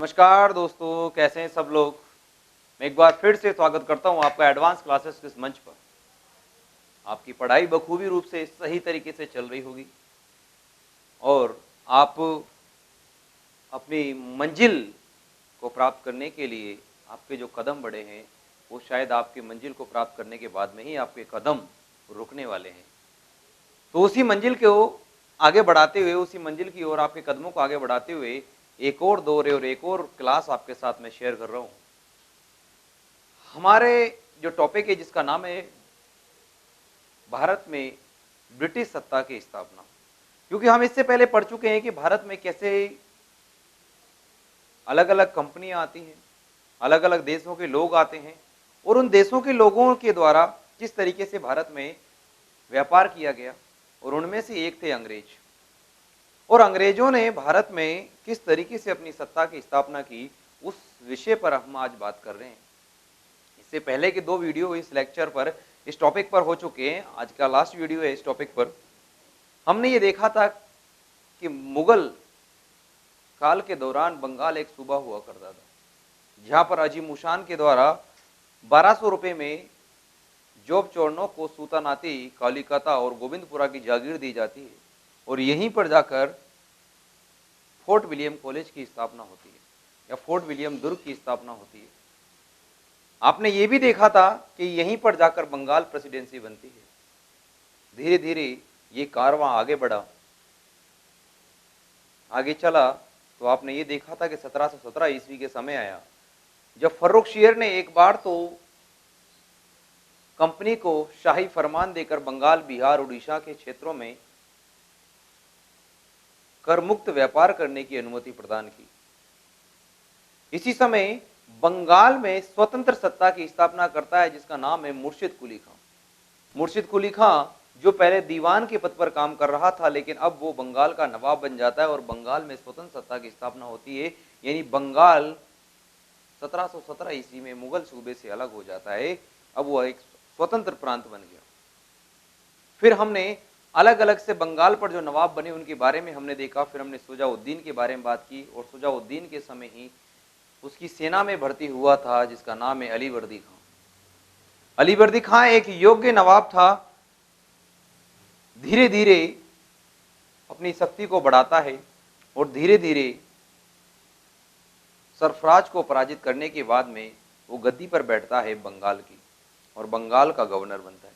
नमस्कार दोस्तों, कैसे हैं सब लोग। मैं एक बार फिर से स्वागत करता हूं आपका एडवांस क्लासेस के इस मंच पर। आपकी पढ़ाई बखूबी रूप से सही तरीके से चल रही होगी और आप अपनी मंजिल को प्राप्त करने के लिए आपके जो कदम बढ़े हैं वो शायद आपकी मंजिल को प्राप्त करने के बाद में ही आपके कदम रुकने वाले हैं। तो उसी मंजिल को आगे बढ़ाते हुए, उसी मंजिल की ओर आपके कदमों को आगे बढ़ाते हुए एक और दौरे और एक और क्लास आपके साथ में शेयर कर रहा हूं। हमारे जो टॉपिक है जिसका नाम है भारत में ब्रिटिश सत्ता की स्थापना, क्योंकि हम इससे पहले पढ़ चुके हैं कि भारत में कैसे अलग अलग कंपनियां आती हैं, अलग अलग देशों के लोग आते हैं और उन देशों के लोगों के द्वारा किस तरीके से भारत में व्यापार किया गया। और उनमें से एक थे अंग्रेज, और अंग्रेजों ने भारत में किस तरीके से अपनी सत्ता की स्थापना की, उस विषय पर हम आज बात कर रहे हैं। इससे पहले के दो वीडियो इस लेक्चर पर, इस टॉपिक पर हो चुके हैं। आज का लास्ट वीडियो है इस टॉपिक पर। हमने ये देखा था कि मुगल काल के दौरान बंगाल एक सूबा हुआ करता था, जहां पर अजीम उशान के द्वारा 1200 रुपए में जोब चोरनों को सुल्तानाती कलिकता और गोविंदपुरा की जागीर दी जाती है और यहीं पर जाकर फोर्ट विलियम कॉलेज की स्थापना होती है या फोर्ट विलियम दुर्ग की स्थापना होती है। आपने ये भी देखा था कि यहीं पर जाकर बंगाल प्रेसिडेंसी बनती है। धीरे धीरे ये कारवां आगे बढ़ा, आगे चला, तो आपने ये देखा था कि 1717 ईस्वी के समय आया जब फर्रुखशियर ने एक बार तो कंपनी को शाही फरमान देकर बंगाल, बिहार, उड़ीसा के क्षेत्रों में कर मुक्त व्यापार करने की अनुमति प्रदान की। इसी समय बंगाल में स्वतंत्र सत्ता की स्थापना करता है जिसका नाम है मुर्शिद कुली खां। मुर्शिद कुली खां जो पहले दीवान के पद पर काम कर रहा था, लेकिन अब वो बंगाल का नवाब बन जाता है और बंगाल में स्वतंत्र सत्ता की स्थापना होती है। यानी बंगाल 1717 ईस्वी में मुगल सूबे से अलग हो जाता है, अब वो एक स्वतंत्र प्रांत बन गया। फिर हमने अलग अलग से बंगाल पर जो नवाब बने उनके बारे में हमने देखा। फिर हमने शुजाउद्दीन के बारे में बात की और शुजाउद्दीन के समय ही उसकी सेना में भर्ती हुआ था जिसका नाम है अलीवर्दी खां। अलीवर्दी खां एक योग्य नवाब था। धीरे धीरे अपनी शक्ति को बढ़ाता है और धीरे धीरे सरफराज को पराजित करने के बाद में वो गद्दी पर बैठता है बंगाल की और बंगाल का गवर्नर बनता है।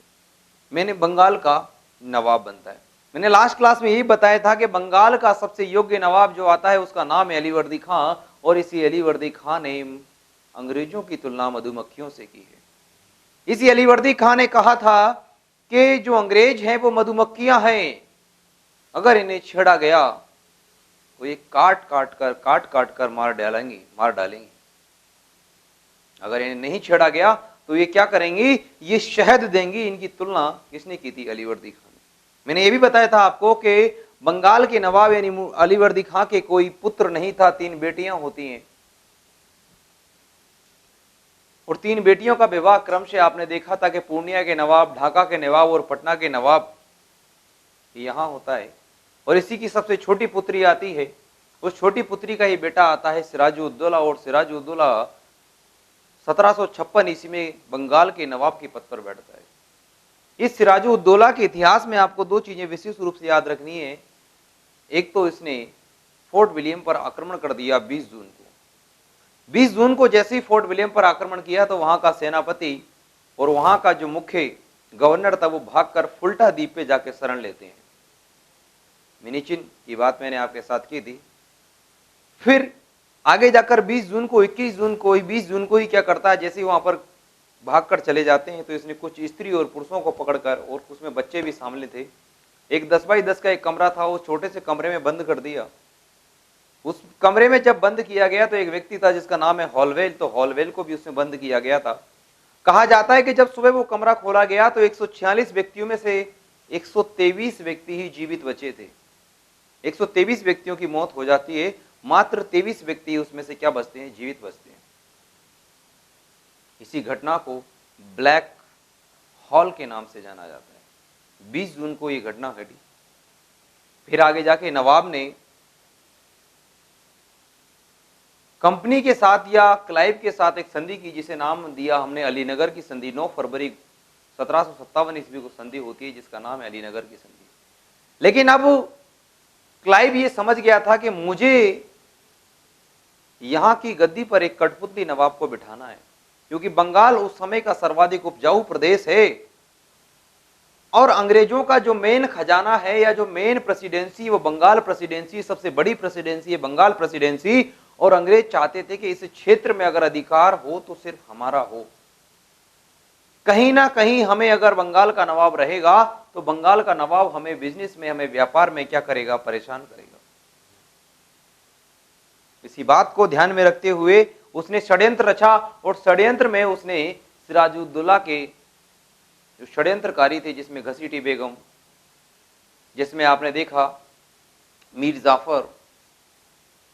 मैंने बंगाल का नवाब बनता है। मैंने लास्ट क्लास में यही बताया था कि बंगाल का सबसे योग्य नवाब जो आता है उसका नाम है अलीवर्दी खां, और इसी अलीवर्दी खां ने अंग्रेजों की तुलना मधुमक्खियों से की है। इसी अलीवर्दी खां ने कहा था कि जो अंग्रेज हैं वो मधुमक्खियां हैं, अगर इन्हें छेड़ा गया तो ये काट काट कर मार डालेंगे। अगर इन्हें नहीं छेड़ा गया तो ये क्या करेंगी, ये शहद देंगी। इनकी तुलना किसने की थी? अलीवर्दी खां ने। मैंने ये भी बताया था आपको कि बंगाल के नवाब यानी अलीवर्दी खां के कोई पुत्र नहीं था, 3 बेटियां होती हैं और 3 बेटियों का विवाह क्रम से आपने देखा था कि पूर्णिया के नवाब, ढाका के नवाब और पटना के नवाब यहां होता है। और इसी की सबसे छोटी पुत्री आती है, उस छोटी पुत्री का ही बेटा आता है सिराजुद्दौला, और सिराजुद्दौला 1756 ईस्वी में बंगाल के नवाब के पद पर बैठता है। इस सिराजुद्दौला के इतिहास में आपको 2 चीजें विशेष रूप से याद रखनी है। एक तो इसने फोर्ट विलियम पर आक्रमण कर दिया 20 जून को। 20 जून को जैसे ही फोर्ट विलियम पर आक्रमण किया तो वहां का सेनापति और वहां का जो मुख्य गवर्नर था वो भागकर फुल्टा द्वीप पे जाकर शरण लेते हैं। मिनीचिन की बात मैंने आपके साथ की थी। फिर आगे जाकर 20 जून को 21 जून को 20 जून को ही क्या करता है, जैसे ही वहां पर भागकर चले जाते हैं तो इसने कुछ स्त्री और पुरुषों को पकड़कर, और उसमें बच्चे भी शामिल थे, एक 10 बाई 10 का एक कमरा था, उस छोटे से कमरे में बंद कर दिया। उस कमरे में जब बंद किया गया तो एक व्यक्ति था जिसका नाम है हॉलवेल, तो हॉलवेल को भी उसमें बंद किया गया था। कहा जाता है कि जब सुबह वो कमरा खोला गया तो 146 व्यक्तियों में से 123 व्यक्ति ही जीवित बचे थे। 123 व्यक्तियों की मौत हो जाती है, मात्र 23 व्यक्ति उसमें से क्या बचते हैं? जीवित बचते हैं। इसी घटना को ब्लैक हॉल के नाम से जाना जाता है। 20 जून को यह घटना घटी। फिर आगे जाके नवाब ने कंपनी के साथ या क्लाइव के साथ एक संधि की, जिसे नाम दिया हमने अलीनगर की संधि। 9 फरवरी 1757 ईस्वी को संधि होती है जिसका नाम है अलीनगर की संधि। लेकिन अब क्लाइव ये समझ गया था कि मुझे यहां की गद्दी पर एक कठपुतली नवाब को बिठाना है, क्योंकि बंगाल उस समय का सर्वाधिक उपजाऊ प्रदेश है और अंग्रेजों का जो मेन खजाना है या जो मेन प्रेसिडेंसी वो बंगाल प्रेसिडेंसी, सबसे बड़ी प्रेसिडेंसी है बंगाल प्रेसिडेंसी। और अंग्रेज चाहते थे कि इस क्षेत्र में अगर अधिकार हो तो सिर्फ हमारा हो। कहीं ना कहीं हमें अगर बंगाल का नवाब रहेगा तो बंगाल का नवाब हमें बिजनेस में, हमें व्यापार में क्या करेगा, परेशान करेगा। इसी बात को ध्यान में रखते हुए उसने षड्यंत्र रचा और षड्यंत्र में उसने सिराजुद्दौला के जो षड्यंत्रकारी थे, जिसमें घसीटी बेगम, जिसमें आपने देखा मीर जाफर,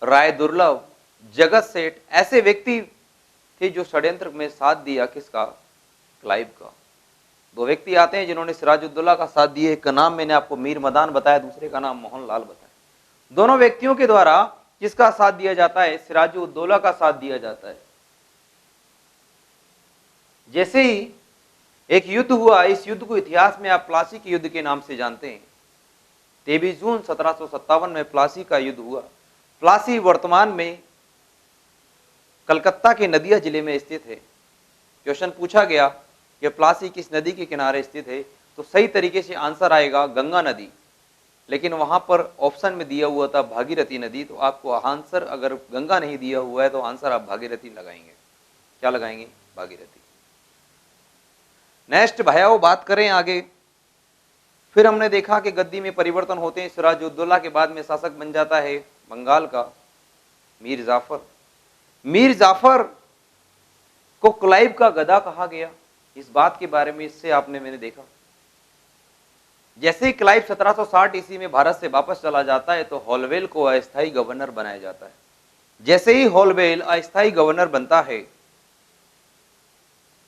राय दुर्लभ, जगत सेठ, ऐसे व्यक्ति थे जो षड्यंत्र में साथ दिया किसका, क्लाइव का। 2 व्यक्ति आते हैं जिन्होंने सिराजुद्दौला का साथ दिया। एक का नाम मैंने आपको मीर मदान बताया, दूसरे का नाम मोहनलाल बताया। दोनों व्यक्तियों के द्वारा किसका साथ दिया जाता है, सिराजुद्दौला का साथ दिया जाता है। जैसे ही एक युद्ध हुआ, इस युद्ध को इतिहास में आप प्लासी के युद्ध के नाम से जानते हैं। 23 जून 1757 में प्लासी का युद्ध हुआ। प्लासी वर्तमान में कलकत्ता के नदिया जिले में स्थित है। क्वेश्चन पूछा गया कि प्लासी किस नदी के किनारे स्थित है, तो सही तरीके से आंसर आएगा गंगा नदी, लेकिन वहां पर ऑप्शन में दिया हुआ था भागीरथी नदी। तो आपको आंसर अगर गंगा नहीं दिया हुआ है तो आंसर आप भागीरथी लगाएंगे। क्या लगाएंगे, भागीरथी। नेक्स्ट भैया बात करें आगे। फिर हमने देखा कि गद्दी में परिवर्तन होते हैं। सिराजुद्दौला के बाद में शासक बन जाता है बंगाल का मीर जाफर। मीर जाफर को क्लाइव का गधा कहा गया, इस बात के बारे में इससे मैंने देखा। जैसे ही क्लाइव 1760 ईस्वी में भारत से वापस चला जाता है तो हॉलवेल को अस्थायी गवर्नर बनाया जाता है। जैसे ही हॉलवेल अस्थायी गवर्नर बनता है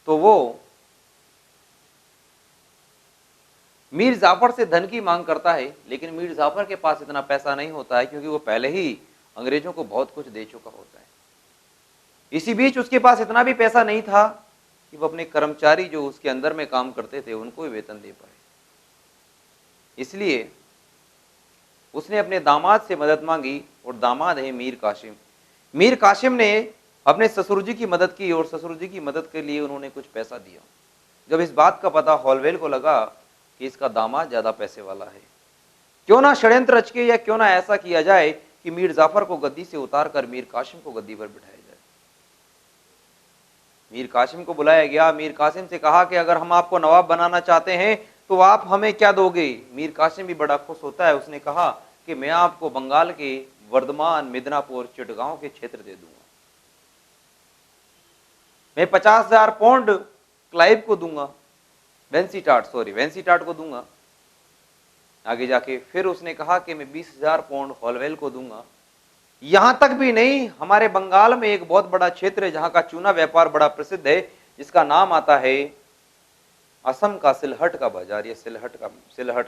तो वो मीर जाफर से धन की मांग करता है, लेकिन मीर जाफर के पास इतना पैसा नहीं होता है क्योंकि वो पहले ही अंग्रेजों को बहुत कुछ दे चुका होता है। इसी बीच उसके पास इतना भी पैसा नहीं था कि वो अपने कर्मचारी जो उसके अंदर में काम करते थे उनको भी वेतन दे पाए। इसलिए उसने अपने दामाद से मदद मांगी और दामाद है मीर कासिम। मीर कासिम ने अपने ससुर जी की मदद की और ससुर जी की मदद के लिए उन्होंने कुछ पैसा दिया। जब इस बात का पता हॉलवेल को लगा कि इसका दामाद ज्यादा पैसे वाला है, क्यों ना षड्यंत्र रच के या क्यों ना ऐसा किया जाए कि मीर जाफर को गद्दी से उतार कर मीर कासिम को गद्दी पर बिठाया जाए। मीर कासिम को बुलाया गया। मीर कासिम से कहा कि अगर हम आपको नवाब बनाना चाहते हैं तो आप हमें क्या दोगे। मीर कासिम भी बड़ा खुश होता है। उसने कहा कि मैं आपको बंगाल के वर्धमान, मिदनापुर, चिटगांव के क्षेत्र दे दूंगा। मैं 50,000 पाउंड क्लाइव को दूंगा, वेंसीटार्ट को दूंगा। आगे जाके फिर उसने कहा कि मैं 20,000 पाउंड हॉलवेल को दूंगा। यहां तक भी नहीं, हमारे बंगाल में एक बहुत बड़ा क्षेत्र है जहां का चूना व्यापार बड़ा प्रसिद्ध है, जिसका नाम आता है असम का सिलहट का बाजार या सिलहट का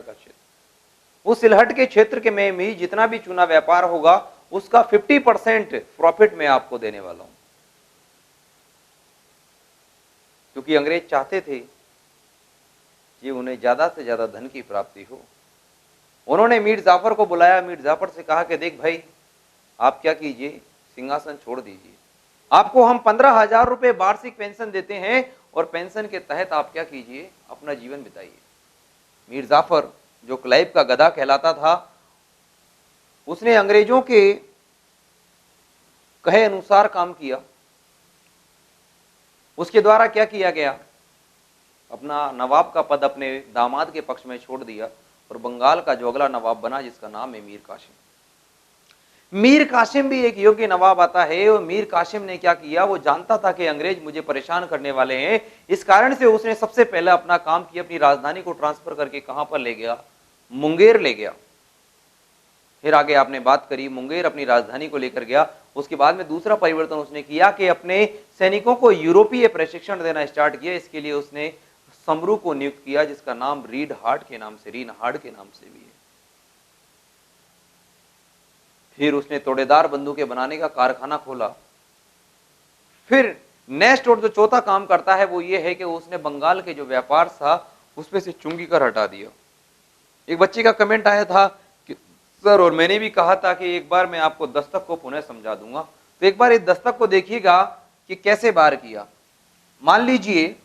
क्षेत्र। उस सिलहट के क्षेत्र के में भी जितना भी चूना व्यापार होगा उसका 50% प्रॉफिट मैं आपको देने वाला हूं, क्योंकि अंग्रेज चाहते थे कि उन्हें ज्यादा से ज्यादा धन की प्राप्ति हो। उन्होंने मीर जाफर को बुलाया। मीर जाफर से कहा कि देख भाई, आप क्या कीजिए, सिंहासन छोड़ दीजिए, आपको हम 15,000 रुपए वार्षिक पेंशन देते हैं और पेंशन के तहत आप क्या कीजिए, अपना जीवन बिताइए। मीर जाफर जो क्लाइव का गधा कहलाता था, उसने अंग्रेजों के कहे अनुसार काम किया। उसके द्वारा क्या किया गया, अपना नवाब का पद अपने दामाद के पक्ष में छोड़ दिया और बंगाल का जो अगला नवाब बना जिसका नाम है मीर कासिम। मीर कासिम भी एक योग्य नवाब आता है और मीर कासिम ने क्या किया, वो जानता था कि अंग्रेज मुझे परेशान करने वाले हैं। इस कारण से उसने सबसे पहले अपना काम किया, अपनी राजधानी को ट्रांसफर करके कहां पर ले गया, मुंगेर ले गया। फिर आगे आपने बात करी, मुंगेर अपनी राजधानी को लेकर गया। उसके बाद में दूसरा परिवर्तन उसने किया कि अपने सैनिकों को यूरोपीय प्रशिक्षण देना स्टार्ट किया। इसके लिए उसने समरू को नियुक्त किया जिसका नाम रीन हार्ड के नाम से भी है। फिर उसने तोड़ेदार बंदूकें बनाने का कारखाना खोला फिर नेक्स्ट और जो चौथा काम करता है वो ये है कि उसने बंगाल के जो व्यापार था उसमें से चुंगी कर हटा दिया। एक बच्चे का कमेंट आया था कि सर, और मैंने भी कहा था कि एक बार मैं आपको दस्तक को पुनः समझा दूंगा, तो एक बार इस दस्तक को देखिएगा कि कैसे बार किया। मान लीजिए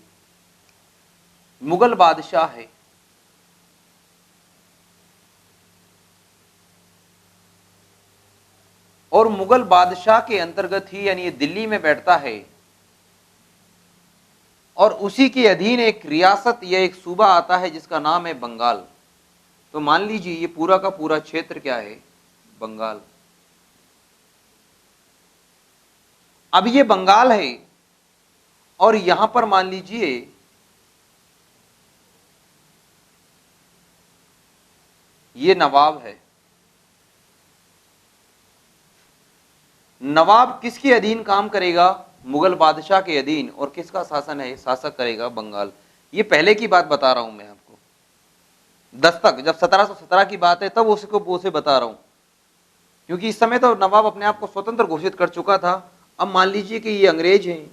मुगल बादशाह है, और मुगल बादशाह के अंतर्गत ही यानी ये दिल्ली में बैठता है, और उसी के अधीन एक रियासत या एक सूबा आता है जिसका नाम है बंगाल। तो मान लीजिए ये पूरा का पूरा क्षेत्र क्या है, बंगाल। अब ये बंगाल है और यहां पर मान लीजिए ये नवाब है। नवाब किसके अधीन काम करेगा, मुगल बादशाह के अधीन, और किसका शासन है, शासक करेगा बंगाल। ये पहले की बात बता रहा हूं मैं आपको, दस्तक जब 1717 की बात है तब उसे बता रहा हूं, क्योंकि इस समय तो नवाब अपने आप को स्वतंत्र घोषित कर चुका था। अब मान लीजिए कि ये अंग्रेज हैं।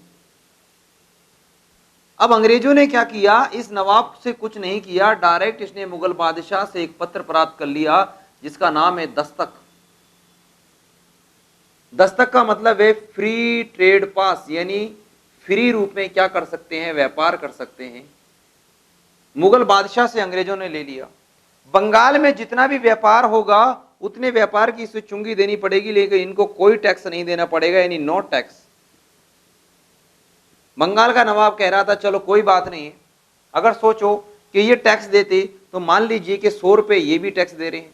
अब अंग्रेजों ने क्या किया, इस नवाब से कुछ नहीं किया, डायरेक्ट इसने मुगल बादशाह से एक पत्र प्राप्त कर लिया जिसका नाम है दस्तक। दस्तक का मतलब है फ्री ट्रेड पास, यानी फ्री रूप में क्या कर सकते हैं, व्यापार कर सकते हैं। मुगल बादशाह से अंग्रेजों ने ले लिया। बंगाल में जितना भी व्यापार होगा उतने व्यापार की इसे चुंगी देनी पड़ेगी, लेकिन इनको कोई टैक्स नहीं देना पड़ेगा, यानी नो टैक्स। बंगाल का नवाब कह रहा था चलो कोई बात नहीं है, अगर सोचो कि ये टैक्स देते तो मान लीजिए कि 100 रुपए ये भी टैक्स दे रहे हैं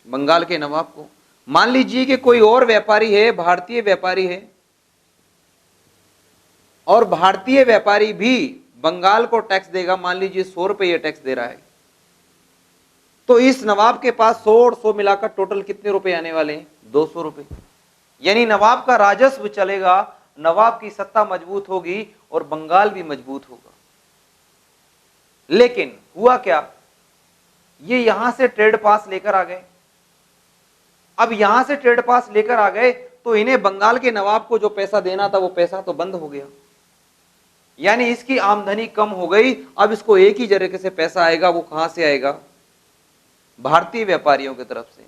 बंगाल के नवाब को। मान लीजिए कि कोई और व्यापारी है, भारतीय व्यापारी है, और भारतीय व्यापारी भी बंगाल को टैक्स देगा, मान लीजिए 100 रुपए ये टैक्स दे रहा है, तो इस नवाब के पास 100 और 100 मिलाकर टोटल कितने रुपए आने वाले हैं, 200 रुपए। यानी नवाब का राजस्व चलेगा, नवाब की सत्ता मजबूत होगी और बंगाल भी मजबूत होगा। लेकिन हुआ क्या, ये यहां से ट्रेड पास लेकर आ गए। अब यहां से ट्रेड पास लेकर आ गए तो इन्हें बंगाल के नवाब को जो पैसा देना था वो पैसा तो बंद हो गया, यानी इसकी आमदनी कम हो गई। अब इसको एक ही जरिए से पैसा आएगा, वो कहां से आएगा, भारतीय व्यापारियों की तरफ से।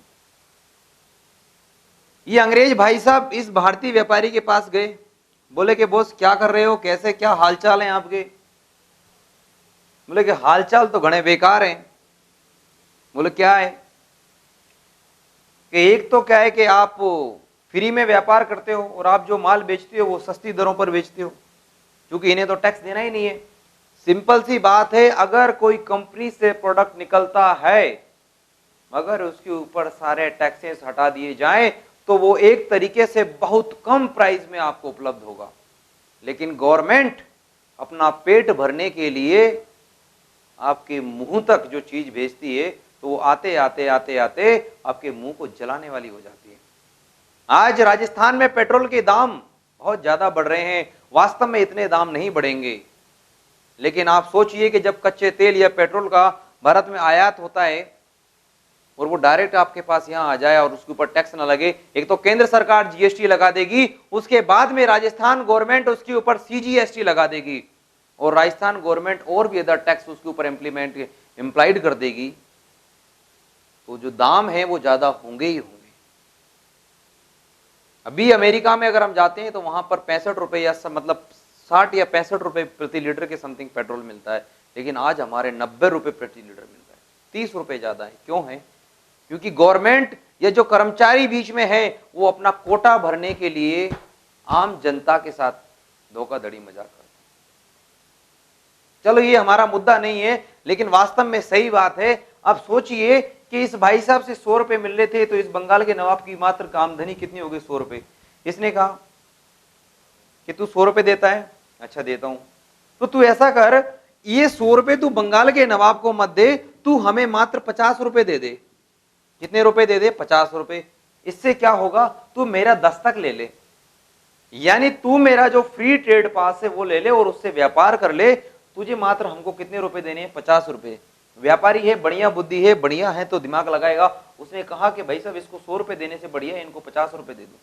ये अंग्रेज भाई साहब इस भारतीय व्यापारी के पास गए, बोले कि बॉस क्या कर रहे हो, कैसे क्या हालचाल हैं आपके। बोले कि हालचाल तो घने बेकार हैं। बोले क्या है, कि एक तो क्या है कि आप फ्री में व्यापार करते हो और आप जो माल बेचते हो वो सस्ती दरों पर बेचते हो, क्योंकि इन्हें तो टैक्स देना ही नहीं है। सिंपल सी बात है, अगर कोई कंपनी से प्रोडक्ट निकलता है, अगर उसके ऊपर सारे टैक्सेस हटा दिए जाएं तो वो एक तरीके से बहुत कम प्राइस में आपको उपलब्ध होगा। लेकिन गवर्नमेंट अपना पेट भरने के लिए आपके मुंह तक जो चीज भेजती है तो वो आते आते आते आते आपके मुंह को जलाने वाली हो जाती है। आज राजस्थान में पेट्रोल के दाम बहुत ज्यादा बढ़ रहे हैं, वास्तव में इतने दाम नहीं बढ़ेंगे, लेकिन आप सोचिए कि जब कच्चे तेल या पेट्रोल का भारत में आयात होता है और वो डायरेक्ट आपके पास यहां आ जाए और उसके ऊपर टैक्स ना लगे। एक तो केंद्र सरकार जीएसटी लगा देगी, उसके बाद में राजस्थान गवर्नमेंट उसके ऊपर सीजीएसटी लगा देगी, और राजस्थान गवर्नमेंट और भी अदर टैक्स उसके ऊपर इम्प्लाइड कर देगी, तो जो दाम है वो ज्यादा होंगे ही होंगे। अभी अमेरिका में अगर हम जाते हैं तो वहां पर 65 रुपए या मतलब 60 या 65 रुपए प्रति लीटर के समथिंग पेट्रोल मिलता है, लेकिन आज हमारे 90 रुपए प्रति लीटर मिलता है, 30 रुपए ज्यादा है। क्यों है, क्योंकि गवर्नमेंट या जो कर्मचारी बीच में है वो अपना कोटा भरने के लिए आम जनता के साथ धोखाधड़ी मजाक करता है। चलो ये हमारा मुद्दा नहीं है, लेकिन वास्तव में सही बात है। अब सोचिए कि इस भाई साहब से 100 रुपए मिल रहे थे, तो इस बंगाल के नवाब की मात्र आमदनी कितनी हो गई, 100 रुपए। इसने कहा कि तू 100 रुपए देता है, अच्छा देता हूं, तो तू ऐसा कर, ये 100 रुपए तू बंगाल के नवाब को मत दे, तू हमें मात्र 50 रुपए दे दे। कितने रुपए दे दे, 50 रुपए। इससे क्या होगा, तू मेरा दस्तक ले ले, यानी तू मेरा जो फ्री ट्रेड पास है वो ले ले और उससे व्यापार कर ले। तुझे मात्र हमको कितने रुपए देने हैं, 50 रुपए। व्यापारी है, बढ़िया बुद्धि है, बढ़िया है तो दिमाग लगाएगा। उसने कहा कि भाई साहब इसको 100 रुपए देने से बढ़िया है इनको 50 रुपए दे दो,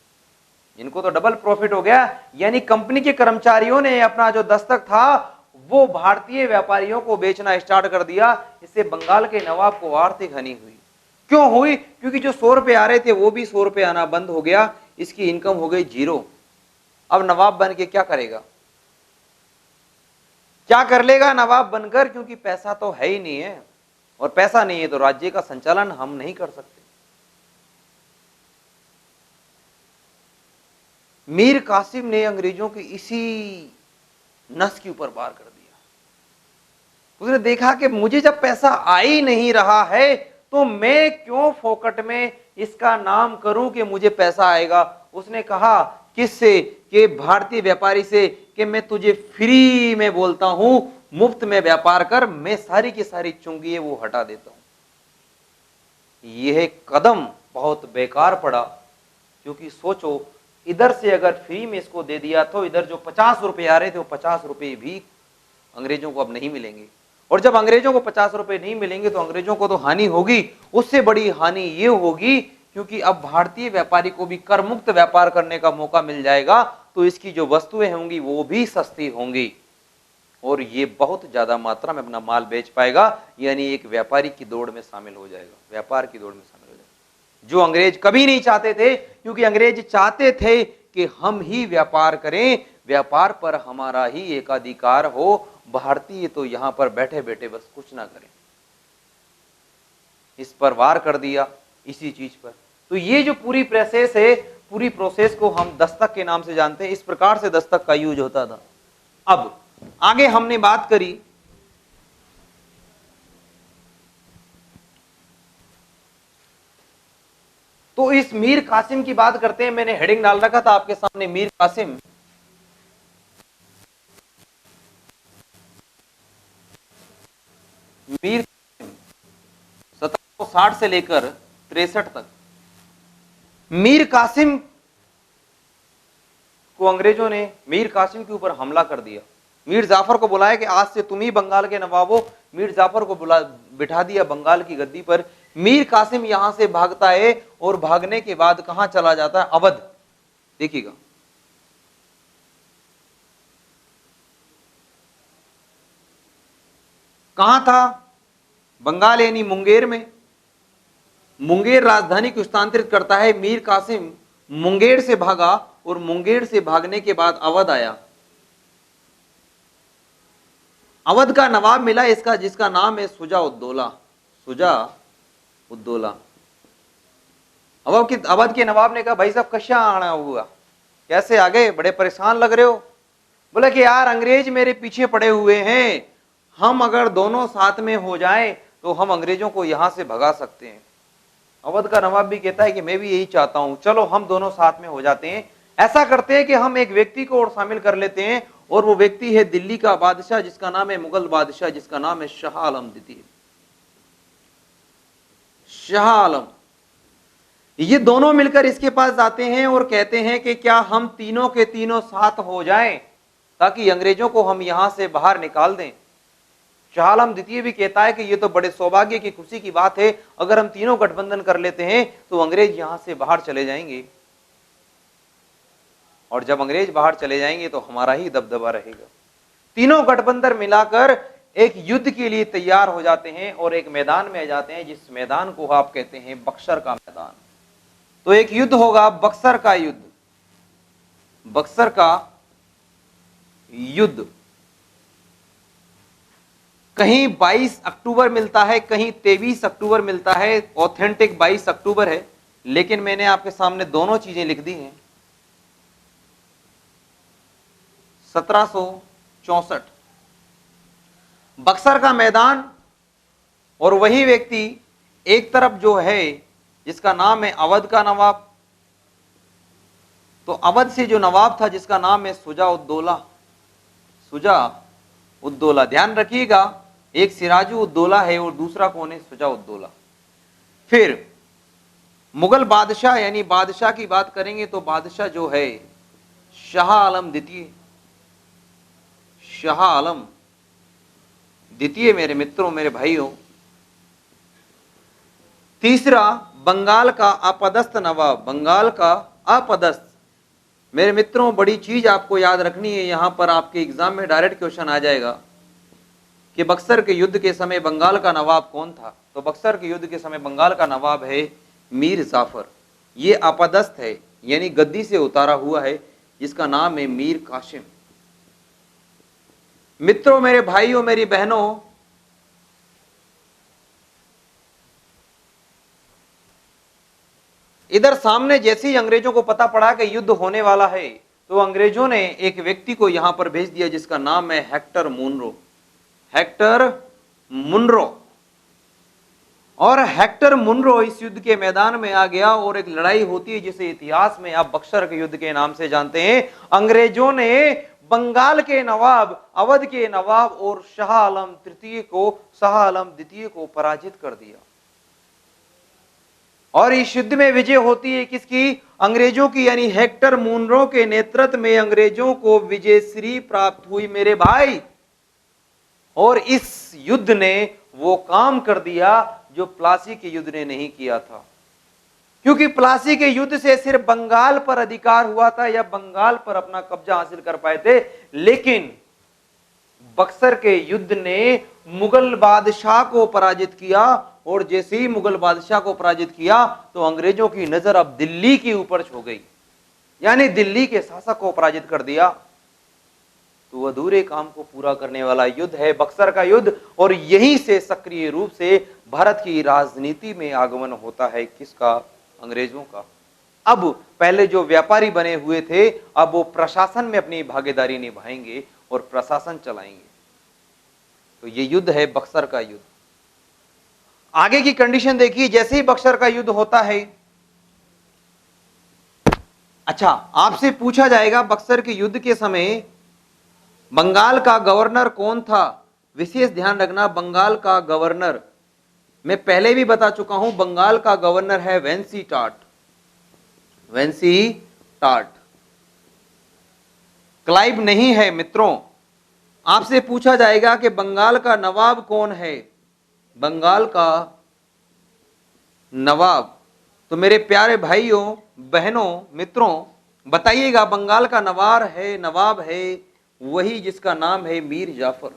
इनको तो डबल प्रॉफिट हो गया, यानी कंपनी के कर्मचारियों ने अपना जो दस्तक था वो भारतीय व्यापारियों को बेचना स्टार्ट कर दिया। इससे बंगाल के नवाब को आर्थिक हानि हुई। क्यों हुई? क्योंकि जो 100 रुपए आ रहे थे वो भी 100 रुपए आना बंद हो गया, इसकी इनकम हो गई जीरो। अब नवाब बन के क्या करेगा? क्या कर लेगा नवाब बनकर? क्योंकि पैसा तो है ही नहीं है, और पैसा नहीं है तो राज्य का संचालन हम नहीं कर सकते। मीर कासिम ने अंग्रेजों की इसी नस के ऊपर वार कर दिया। उसने देखा कि मुझे जब पैसा आ ही नहीं रहा है तो मैं क्यों फोकट में इसका नाम करूं कि मुझे पैसा आएगा। उसने कहा किससे? कि भारतीय व्यापारी से, कि मैं तुझे फ्री में बोलता हूं, मुफ्त में व्यापार कर, मैं सारी की सारी चुंगी वो हटा देता हूं। यह कदम बहुत बेकार पड़ा, क्योंकि सोचो इधर से अगर फ्री में इसको दे दिया तो इधर जो 50 रुपए आ रहे थे वो 50 रुपए भी अंग्रेजों को अब नहीं मिलेंगे, और जब अंग्रेजों को 50 रुपए नहीं मिलेंगे तो अंग्रेजों को तो हानि होगी। उससे बड़ी हानि ये होगी क्योंकि अब भारतीय व्यापारी को भी कर मुक्त व्यापार करने का मौका मिल जाएगा, तो इसकी जो वस्तुएं होंगी वो भी सस्ती होंगी, और ये बहुत ज्यादा मात्रा में अपना माल बेच पाएगा, यानी एक व्यापारी की दौड़ में शामिल हो जाएगा, व्यापार की दौड़ में शामिल हो जाएगा, जो अंग्रेज कभी नहीं चाहते थे। क्योंकि अंग्रेज चाहते थे कि हम ही व्यापार करें, व्यापार पर हमारा ही एकाधिकार हो, भारतीय तो यहां पर बैठे बैठे बस कुछ ना करें। इस पर वार कर दिया, इसी चीज पर। तो ये जो पूरी प्रोसेस है, पूरी प्रोसेस को हम दस्तक के नाम से जानते हैं। इस प्रकार से दस्तक का यूज होता था। अब आगे हमने बात करी तो इस मीर कासिम की बात करते हैं। मैंने हेडिंग डाल रखा था आपके सामने, मीर कासिम। मीर 1760 से लेकर 63 तक मीर कासिम को अंग्रेजों ने मीर कासिम के ऊपर हमला कर दिया। मीर जाफर को बुलाया कि आज से तुम ही बंगाल के नवाब हो। मीर जाफर को बिठा दिया बंगाल की गद्दी पर। मीर कासिम यहां से भागता है, और भागने के बाद कहां चला जाता है? अवध। देखिएगा, कहां था? बंगाल यानी मुंगेर में। मुंगेर राजधानी को स्थानांतरित करता है। मीर कासिम मुंगेर से भागा, और मुंगेर से भागने के बाद अवध आया। अवध का नवाब मिला इसका, जिसका नाम है शुजा उद्दौला। शुजा उद्दौला। अवध के नवाब ने कहा, भाई साहब कशा आना हुआ, कैसे आ गए, बड़े परेशान लग रहे हो। बोले कि यार अंग्रेज मेरे पीछे पड़े हुए हैं, हम अगर दोनों साथ में हो जाएं तो हम अंग्रेजों को यहां से भगा सकते हैं। अवध का नवाब भी कहता है कि मैं भी यही चाहता हूं, चलो हम दोनों साथ में हो जाते हैं। ऐसा करते हैं कि हम एक व्यक्ति को और शामिल कर लेते हैं, और वो व्यक्ति है दिल्ली का बादशाह, जिसका नाम है मुगल बादशाह, जिसका नाम है शाह आलम द्वितीय। शाह आलम। ये दोनों मिलकर इसके पास जाते हैं और कहते हैं कि क्या हम तीनों के तीनों साथ हो जाएं ताकि अंग्रेजों को हम यहां से बाहर निकाल दें। शाह आलम द्वितीय भी कहता है कि ये तो बड़े सौभाग्य की खुशी की बात है, अगर हम तीनों गठबंधन कर लेते हैं तो अंग्रेज यहां से बाहर चले जाएंगे, और जब अंग्रेज बाहर चले जाएंगे तो हमारा ही दबदबा रहेगा। तीनों गठबंधन मिलाकर एक युद्ध के लिए तैयार हो जाते हैं और एक मैदान में आ जाते हैं, जिस मैदान को आप कहते हैं बक्सर का मैदान। तो एक युद्ध होगा, बक्सर का युद्ध। बक्सर का युद्ध कहीं 22 अक्टूबर मिलता है, कहीं 23 अक्टूबर मिलता है। ऑथेंटिक 22 अक्टूबर है, लेकिन मैंने आपके सामने दोनों चीजें लिख दी हैं। 1764 बक्सर का मैदान, और वही व्यक्ति एक तरफ जो है जिसका नाम है अवध का नवाब। तो अवध से जो नवाब था जिसका नाम है शुजा उद्दौला। शुजा उद्दौला, ध्यान रखिएगा, एक सिराजू उद्दौला है और दूसरा कौन है? शुजा उद्दौला। फिर मुगल बादशाह, यानी बादशाह की बात करेंगे तो बादशाह जो है शाह आलम द्वितीय। शाह आलम द्वितीय मेरे मित्रों, मेरे भाइयों। तीसरा बंगाल का अपदस्थ नवाब, बंगाल का अपदस्थ मेरे मित्रों, बड़ी चीज आपको याद रखनी है, यहां पर आपके एग्जाम में डायरेक्ट क्वेश्चन आ जाएगा कि बक्सर के युद्ध के समय बंगाल का नवाब कौन था। तो बक्सर के युद्ध के समय बंगाल का नवाब है मीर जाफर। ये अपदस्थ है, यानी गद्दी से उतारा हुआ है, जिसका नाम है मीर कासिम। मित्रों, मेरे भाइयों, मेरी बहनों, इधर सामने जैसे ही अंग्रेजों को पता पड़ा कि युद्ध होने वाला है, तो अंग्रेजों ने एक व्यक्ति को यहां पर भेज दिया जिसका नाम है हेक्टर मुनरो। Hector Munro. और हेक्टर मुनरो इस युद्ध के मैदान में आ गया और एक लड़ाई होती है जिसे इतिहास में आप बक्सर के युद्ध के नाम से जानते हैं। अंग्रेजों ने बंगाल के नवाब, अवध के नवाब और शाह आलम द्वितीय को पराजित कर दिया। और इस युद्ध में विजय होती है किसकी? अंग्रेजों की, यानी हेक्टर मुनरो के नेतृत्व में अंग्रेजों को विजयश्री प्राप्त हुई मेरे भाई। और इस युद्ध ने वो काम कर दिया जो प्लासी के युद्ध ने नहीं किया था, क्योंकि प्लासी के युद्ध से सिर्फ बंगाल पर अधिकार हुआ था या बंगाल पर अपना कब्जा हासिल कर पाए थे, लेकिन बक्सर के युद्ध ने मुगल बादशाह को पराजित किया। और जैसे ही मुगल बादशाह को पराजित किया तो अंग्रेजों की नजर अब दिल्ली के ऊपर हो गई, यानी दिल्ली के शासक को पराजित कर दिया। तो अधूरे काम को पूरा करने वाला युद्ध है बक्सर का युद्ध। और यहीं से सक्रिय रूप से भारत की राजनीति में आगमन होता है किसका? अंग्रेजों का। अब पहले जो व्यापारी बने हुए थे, अब वो प्रशासन में अपनी भागीदारी निभाएंगे और प्रशासन चलाएंगे। तो ये युद्ध है बक्सर का युद्ध। आगे की कंडीशन देखिए, जैसे ही बक्सर का युद्ध होता है, अच्छा, आपसे पूछा जाएगा बक्सर के युद्ध के समय बंगाल का गवर्नर कौन था? विशेष ध्यान रखना, बंगाल का गवर्नर, मैं पहले भी बता चुका हूं, बंगाल का गवर्नर है वेंसी टाट। वेंसी टाट। क्लाइव नहीं है मित्रों। आपसे पूछा जाएगा कि बंगाल का नवाब कौन है? बंगाल का नवाब, तो मेरे प्यारे भाइयों, बहनों, मित्रों, बताइएगा, बंगाल का नवाब है वही जिसका नाम है मीर जाफर।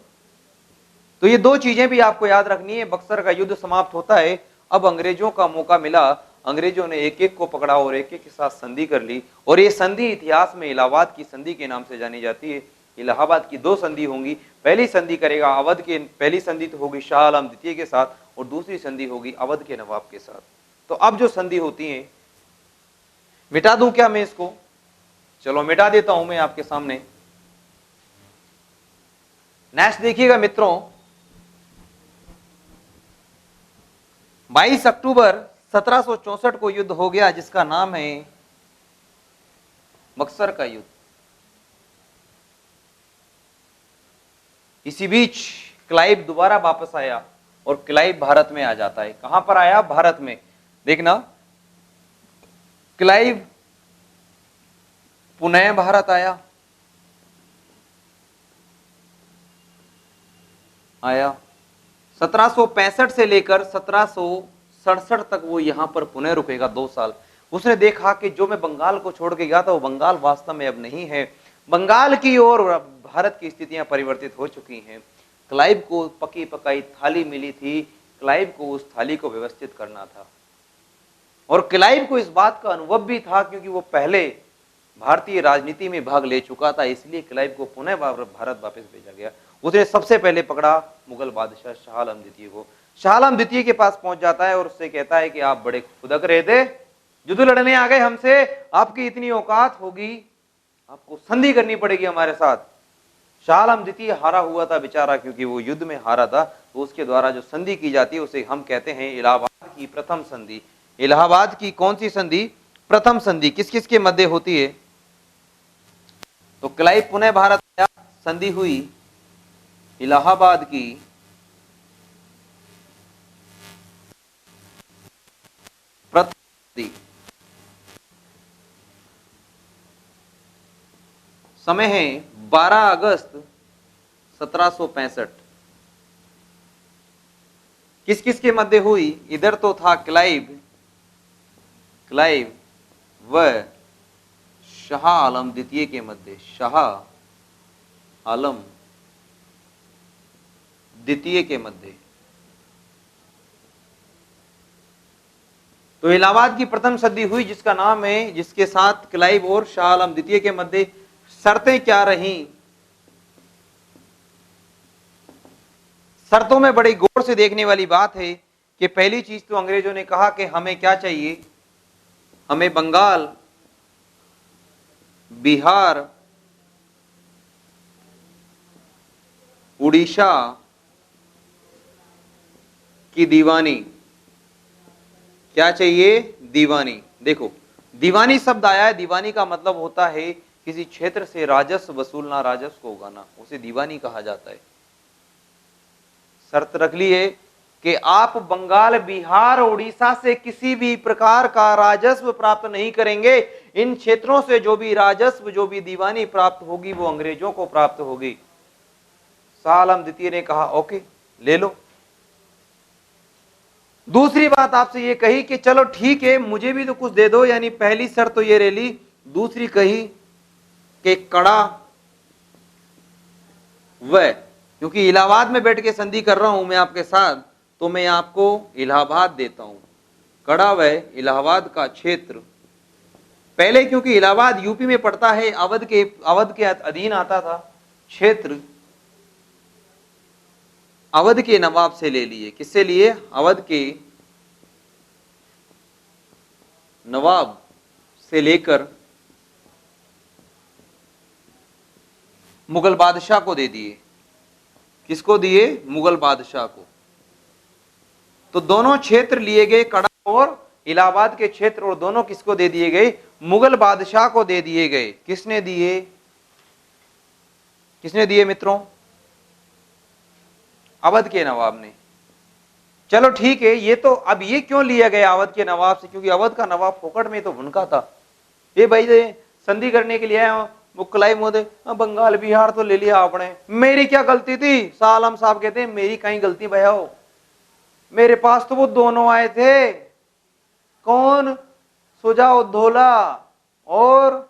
तो ये दो चीजें भी आपको याद रखनी है। बक्सर का युद्ध समाप्त होता है, अब अंग्रेजों का मौका मिला, अंग्रेजों ने एक एक को पकड़ा और एक एक के साथ संधि कर ली। और ये संधि इतिहास में इलाहाबाद की संधि के नाम से जानी जाती है। इलाहाबाद की दो संधि होंगी। पहली संधि करेगा अवध के, पहली संधि तो होगी शाह आलम द्वितीय के साथ, और दूसरी संधि होगी अवध के नवाब के साथ। तो अब जो संधि होती है, मिटा दूं क्या मैं इसको? चलो मिटा देता हूं मैं आपके सामने। नेक्स्ट देखिएगा मित्रों, 22 अक्टूबर 1764 को युद्ध हो गया जिसका नाम है बक्सर का युद्ध। इसी बीच क्लाइव दोबारा वापस आया और क्लाइव भारत में आ जाता है। कहां पर आया? भारत में। देखना, क्लाइव पुनः भारत आया। 1765 से लेकर 1767 तक वो यहां पर पुनः रुकेगा 2 साल। उसने देखा कि जो मैं बंगाल को छोड़ के गया था वो बंगाल वास्तव में अब नहीं है। बंगाल की ओर भारत की स्थितियां परिवर्तित हो चुकी हैं। क्लाइव को पकी पकाई थाली मिली थी, क्लाइव को उस थाली को व्यवस्थित करना था। और क्लाइव को इस बात का अनुभव भी था क्योंकि वो पहले भारतीय राजनीति में भाग ले चुका था, इसलिए क्लाइव को पुनः भारत वापस भेजा गया। उसने सबसे पहले पकड़ा मुगल बादशाह शाह आलम द्वितीय को। शाह आलम द्वितीय के पास पहुंच जाता है और उससे कहता है कि आप बड़े खुदक रहे थे, युद्ध लड़ने आ गए हमसे, आपकी इतनी औकात होगी, आपको संधि करनी पड़ेगी हमारे साथ। शाह आलम द्वितीय हारा हुआ था बेचारा, क्योंकि वो युद्ध में हारा था। तो उसके द्वारा जो संधि की जाती है उसे हम कहते हैं इलाहाबाद की प्रथम संधि। इलाहाबाद की कौन सी संधि? प्रथम संधि। किस किस के मध्य होती है? तो क्लाइव पुनः भारत आया, संधि हुई इलाहाबाद की प्रथम संधि। समय है 12 अगस्त 1765। किस किस के मध्य हुई? इधर तो था क्लाइव व शाह आलम द्वितीय के मध्य, शाह आलम द्वितीय के मध्य। तो इलाहाबाद की प्रथम संधि हुई जिसका नाम है, जिसके साथ क्लाइव और शाह आलम द्वितीय के मध्य शर्तें क्या रहीं? शर्तों में बड़ी गौर से देखने वाली बात है कि पहली चीज तो अंग्रेजों ने कहा कि हमें क्या चाहिए, हमें बंगाल, बिहार, उड़ीसा की दीवानी। क्या चाहिए? दीवानी। देखो, दीवानी शब्द आया है, दीवानी का मतलब होता है किसी क्षेत्र से राजस्व वसूलना, राजस्व को उगाना, उसे दीवानी कहा जाता है। शर्त रख ली है कि आप बंगाल, बिहार, उड़ीसा से किसी भी प्रकार का राजस्व प्राप्त नहीं करेंगे। इन क्षेत्रों से जो भी राजस्व, जो भी दीवानी प्राप्त होगी वो अंग्रेजों को प्राप्त होगी। शाह आलम द्वितीय ने कहा ओके, ले लो। दूसरी बात आपसे ये कही कि चलो ठीक है, मुझे भी तो कुछ दे दो, यानी पहली शर्त तो ये ले ली। दूसरी कही कि कड़ा वह, क्योंकि इलाहाबाद में बैठ के संधि कर रहा हूं मैं आपके साथ, तो मैं आपको इलाहाबाद देता हूं। कड़ा वह इलाहाबाद का क्षेत्र, पहले क्योंकि इलाहाबाद यूपी में पड़ता है, अवध के अधीन आता था, क्षेत्र अवध के नवाब से ले लिए। किससे लिए? अवध के नवाब से लेकर मुगल बादशाह को दे दिए। किसको दिए? मुगल बादशाह को। तो दोनों क्षेत्र लिए गए, कड़ा और इलाहाबाद के क्षेत्र, और दोनों किसको दे दिए गए? मुगल बादशाह को दे दिए गए। किसने दिए? किसने दिए मित्रों? अवध के नवाब ने। चलो ठीक है, ये तो अब ये क्यों लिया गया अवध के नवाब से? क्योंकि अवध का नवाब फोकट में तो भुनका था। ये भाई संधि करने के लिए आया मुक्लाई मोदे, बंगाल बिहार तो ले लिया आपने, मेरी क्या गलती थी? शाह आलम साहब कहते हैं मेरी कहीं गलती भैया हो, मेरे पास तो वो दोनों आए थे। कौन? सुजाउद्दौला और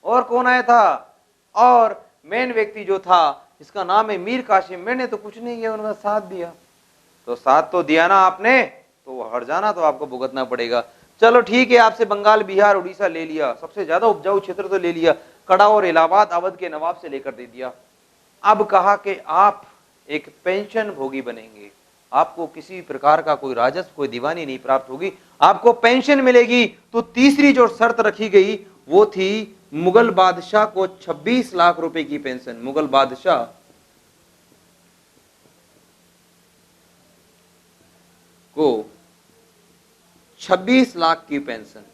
कौन आया था? और मेन व्यक्ति जो था जिसका नाम है मीर कासिम। मैंने तो कुछ नहीं किया, उनका साथ दिया। तो साथ तो दिया ना आपने, तो हट जाना तो आपको भुगतना पड़ेगा। चलो ठीक है, आपसे बंगाल, बिहार, उड़ीसा ले लिया, सबसे ज्यादा उपजाऊ क्षेत्र तो ले लिया, कड़ा और इलाहाबाद अवध के नवाब से लेकर दे दिया। अब कहा कि आप एक पेंशन भोगी बनेंगे, आपको किसी प्रकार का कोई राजस्व, कोई दीवानी नहीं प्राप्त होगी, आपको पेंशन मिलेगी। तो तीसरी जो शर्त रखी गई वो थी मुगल बादशाह को 26 लाख रुपए की पेंशन। मुगल बादशाह को 26 लाख की पेंशन।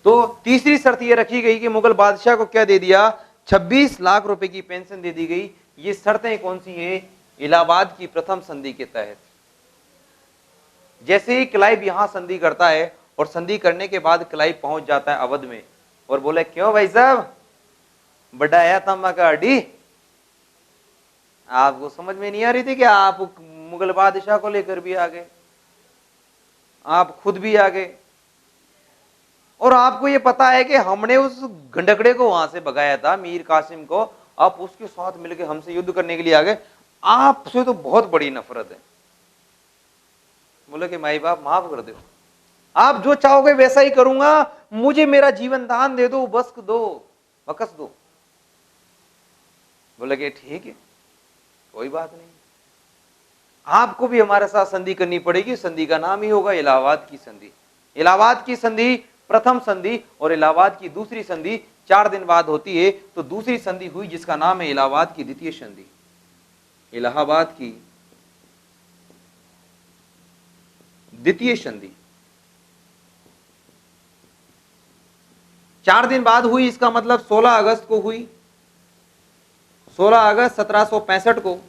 तो तीसरी शर्त यह रखी गई कि मुगल बादशाह को क्या दे दिया? 26 लाख रुपए की पेंशन दे दी गई। ये शर्तें कौन सी हैं? इलाहाबाद की प्रथम संधि के तहत। जैसे ही क्लाइव यहां संधि करता है और संधि करने के बाद क्लाइव पहुंच जाता है अवध में और बोले क्यों भाई साहब बड़ा आया था का अड्डी, आपको समझ में नहीं आ रही थी कि आप मुगल बादशाह को लेकर भी आ गए, आप खुद भी आ गए, और आपको ये पता है कि हमने उस गंडकड़े को वहां से भगाया था, मीर कासिम को, आप उसके साथ मिलकर हमसे युद्ध करने के लिए आ गए, आपसे तो बहुत बड़ी नफरत है। बोले कि माई बाप माफ कर दो, आप जो चाहोगे वैसा ही करूंगा, मुझे मेरा जीवन दान दे दो, बस दो, बकस दो। बोले कि ठीक है, कोई बात नहीं, आपको भी हमारे साथ संधि करनी पड़ेगी। संधि का नाम ही होगा इलाहाबाद की संधि। इलाहाबाद की संधि प्रथम संधि और इलाहाबाद की दूसरी संधि 4 दिन बाद होती है। तो दूसरी संधि हुई जिसका नाम है इलाहाबाद की द्वितीय संधि। इलाहाबाद की द्वितीय संधि 4 दिन बाद हुई, इसका मतलब 16 अगस्त को हुई। 16 अगस्त 1765 को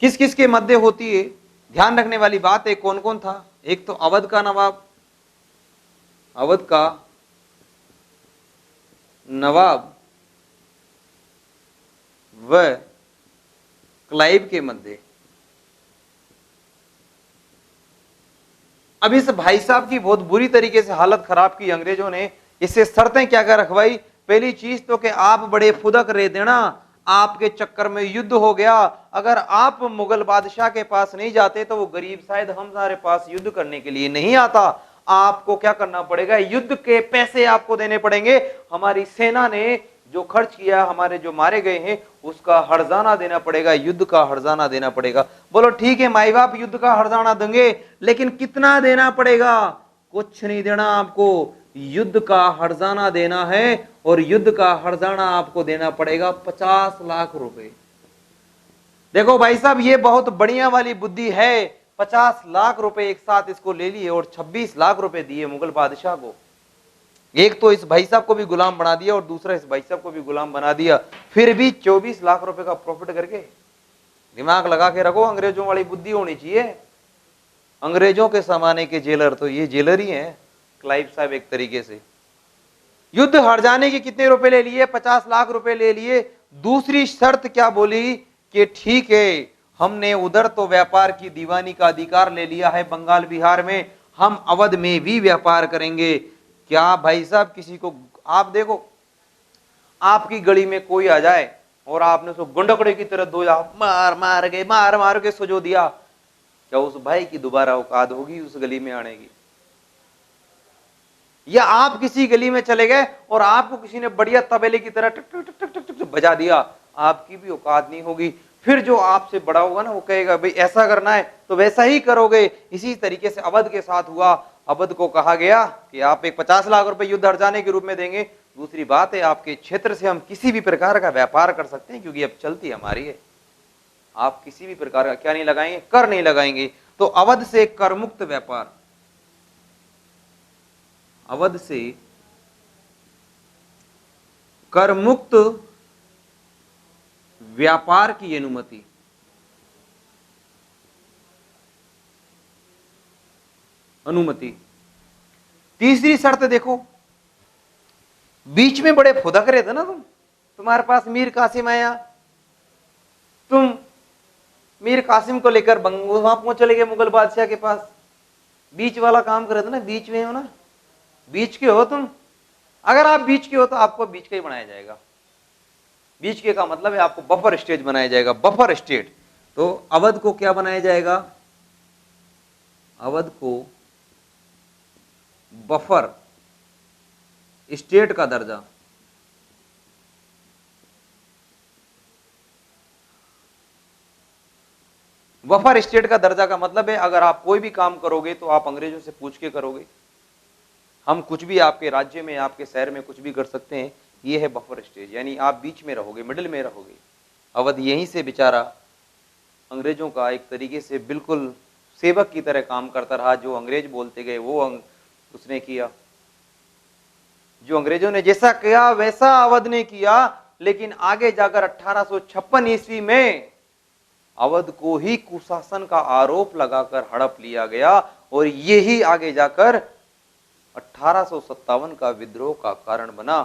किस किस के मध्य होती है? ध्यान रखने वाली बात है, कौन कौन था? एक तो अवध का नवाब, अवध का नवाब व क्लाइव के मध्य। अब इस भाई साहब की बहुत बुरी तरीके से हालत खराब की अंग्रेजों ने। इससे शर्तें क्या क्या रखवाई? पहली चीज तो कि आप बड़े फुदक रहे देना, आपके चक्कर में युद्ध हो गया, अगर आप मुगल बादशाह के पास नहीं जाते तो वो गरीब शायद हमारे पास युद्ध करने के लिए नहीं आता। आपको क्या करना पड़ेगा? युद्ध के पैसे आपको देने पड़ेंगे। हमारी सेना ने जो खर्च किया, हमारे जो मारे गए हैं उसका हर्जाना देना पड़ेगा, युद्ध का हर्जाना देना पड़ेगा। बोलो ठीक है माई बाप, युद्ध का हर्जाना देंगे, लेकिन कितना देना पड़ेगा? कुछ नहीं देना आपको, युद्ध का हर्जाना देना है, और युद्ध का हर्जाना आपको देना पड़ेगा 50 लाख रुपए। देखो भाई साहब, ये बहुत बढ़िया वाली बुद्धि है। 50 लाख रुपए एक साथ इसको ले लिए और 26 लाख रुपए दिए मुगल बादशाह को। एक तो इस भाई साहब को भी गुलाम बना दिया और दूसरा इस भाई साहब को भी गुलाम बना दिया, फिर भी 24 लाख रुपए का प्रॉफिट करके। दिमाग लगा के रखो, अंग्रेजों वाली बुद्धि होनी चाहिए। अंग्रेजों के जमाने के जेलर तो ये जेलर ही हैं, क्लाइव साहब एक तरीके से। युद्ध हार जाने के कितने रुपए ले लिए? 50 लाख रुपए ले लिए। दूसरी शर्त क्या बोली कि ठीक है, हमने उधर तो व्यापार की दीवानी का अधिकार ले लिया है बंगाल बिहार में, हम अवध में भी व्यापार करेंगे। क्या भाई साहब, किसी को आप देखो, आपकी गली में कोई आ जाए और आपने उसको गुंडकड़े की तरह दो मार मार के सजो दिया, क्या उस भाई की दोबारा औकात होगी उस गली में आने की? या आप किसी गली में चले गए और आपको किसी ने बढ़िया तबेले की तरह टक टक टक टक टक बजा दिया, आपकी भी औकात नहीं होगी। फिर जो आपसे बड़ा होगा ना, वो कहेगा भाई ऐसा करना है तो वैसा ही करोगे। इसी तरीके से अवध के साथ हुआ। अवध को कहा गया कि आप एक 50 लाख रुपए युद्ध हर्जाने के रूप में देंगे। दूसरी बात है, आपके क्षेत्र से हम किसी भी प्रकार का व्यापार कर सकते हैं, क्योंकि अब चलती हमारी है। आप किसी भी प्रकार का क्या नहीं लगाएंगे? कर नहीं लगाएंगे। तो अवध से कर मुक्त व्यापार, अवध से कर मुक्त व्यापार की अनुमति। तीसरी शर्त देखो, बीच में बड़े फुदक रहे थे ना तुम्हारे पास मीर कासिम आया, तुम मीर कासिम को लेकर वहां पहुंच चले गए मुगल बादशाह के पास। बीच वाला काम कर रहे थे ना, बीच में हो ना, बीच के हो तुम। अगर आप बीच के हो तो आपको बीच का ही बनाया जाएगा। बीच के का मतलब है आपको बफर स्टेट बनाया जाएगा, बफर स्टेट। तो अवध को क्या बनाया जाएगा? अवध को बफर स्टेट का दर्जा। बफर स्टेट का दर्जा का मतलब है अगर आप कोई भी काम करोगे तो आप अंग्रेजों से पूछ के करोगे। हम कुछ भी आपके राज्य में, आपके शहर में कुछ भी कर सकते हैं, ये है बफर स्टेज, यानी आप बीच में रहोगे, मिडिल में रहोगे। अवध यहीं से बेचारा अंग्रेजों का एक तरीके से बिल्कुल सेवक की तरह काम करता रहा। जो अंग्रेज बोलते गए वो उसने किया, जो अंग्रेजों ने जैसा किया वैसा अवध ने किया। लेकिन आगे जाकर 1856 ईस्वी में अवध को ही कुशासन का आरोप लगाकर हड़प लिया गया, और यही आगे जाकर 1857 का विद्रोह का कारण बना।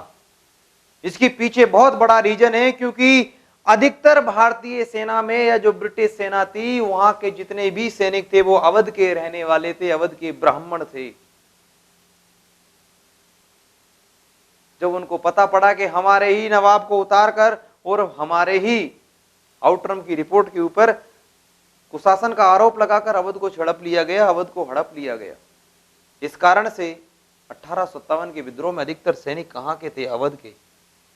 इसके पीछे बहुत बड़ा रीजन है, क्योंकि अधिकतर भारतीय सेना में या जो ब्रिटिश सेना थी, वहां के जितने भी सैनिक थे वो अवध के रहने वाले थे, अवध के ब्राह्मण थे। जब उनको पता पड़ा कि हमारे ही नवाब को उतार कर और हमारे ही आउटरम की रिपोर्ट के ऊपर कुशासन का आरोप लगाकर अवध को हड़प लिया गया, अवध को हड़प लिया गया। इस कारण से 1857 के विद्रोह में अधिकतर सैनिक कहां के थे? अवध के।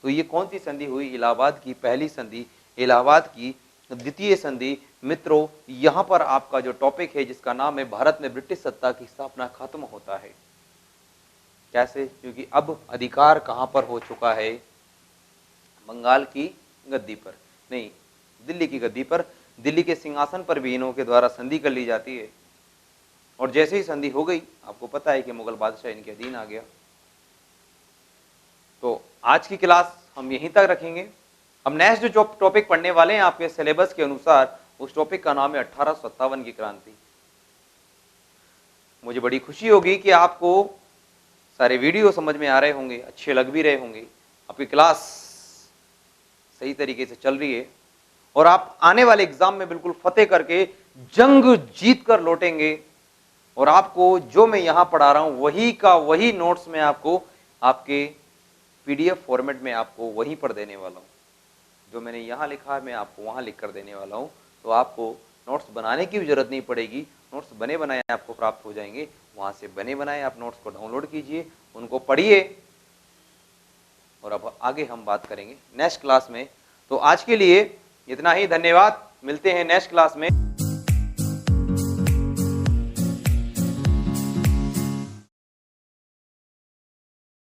तो ये कौन सी संधि हुई? इलाहाबाद की पहली संधि, इलाहाबाद की द्वितीय संधि। मित्रों, यहां पर आपका जो टॉपिक है जिसका नाम है भारत में ब्रिटिश सत्ता की स्थापना खत्म होता है। कैसे? क्योंकि अब अधिकार कहां पर हो चुका है? बंगाल की गद्दी पर नहीं, दिल्ली की गद्दी पर, दिल्ली के सिंहासन पर भी इन्हों के द्वारा संधि कर ली जाती है। और जैसे ही संधि हो गई, आपको पता है कि मुगल बादशाह इनके अधीन आ गया। तो आज की क्लास हम यहीं तक रखेंगे। हम नेक्स्ट जो टॉपिक पढ़ने वाले हैं आपके सिलेबस के अनुसार, उस टॉपिक का नाम है 1857 की क्रांति। मुझे बड़ी खुशी होगी कि आपको सारे वीडियो समझ में आ रहे होंगे, अच्छे लग भी रहे होंगे, आपकी क्लास सही तरीके से चल रही है, और आप आने वाले एग्जाम में बिल्कुल फतेह करके जंग जीत कर लौटेंगे। और आपको जो मैं यहाँ पढ़ा रहा हूँ वही का वही नोट्स मैं आपको आपके PDF फॉर्मेट में आपको वहीं पर देने वाला हूँ। जो मैंने यहाँ लिखा है मैं आपको वहाँ लिख कर देने वाला हूँ, तो आपको नोट्स बनाने की भी जरूरत नहीं पड़ेगी। नोट्स बने बनाए आपको प्राप्त हो जाएंगे, वहाँ से बने बनाए आप नोट्स को डाउनलोड कीजिए, उनको पढ़िए और अब आगे हम बात करेंगे नेक्स्ट क्लास में। तो आज के लिए इतना ही, धन्यवाद, मिलते हैं नेक्स्ट क्लास में।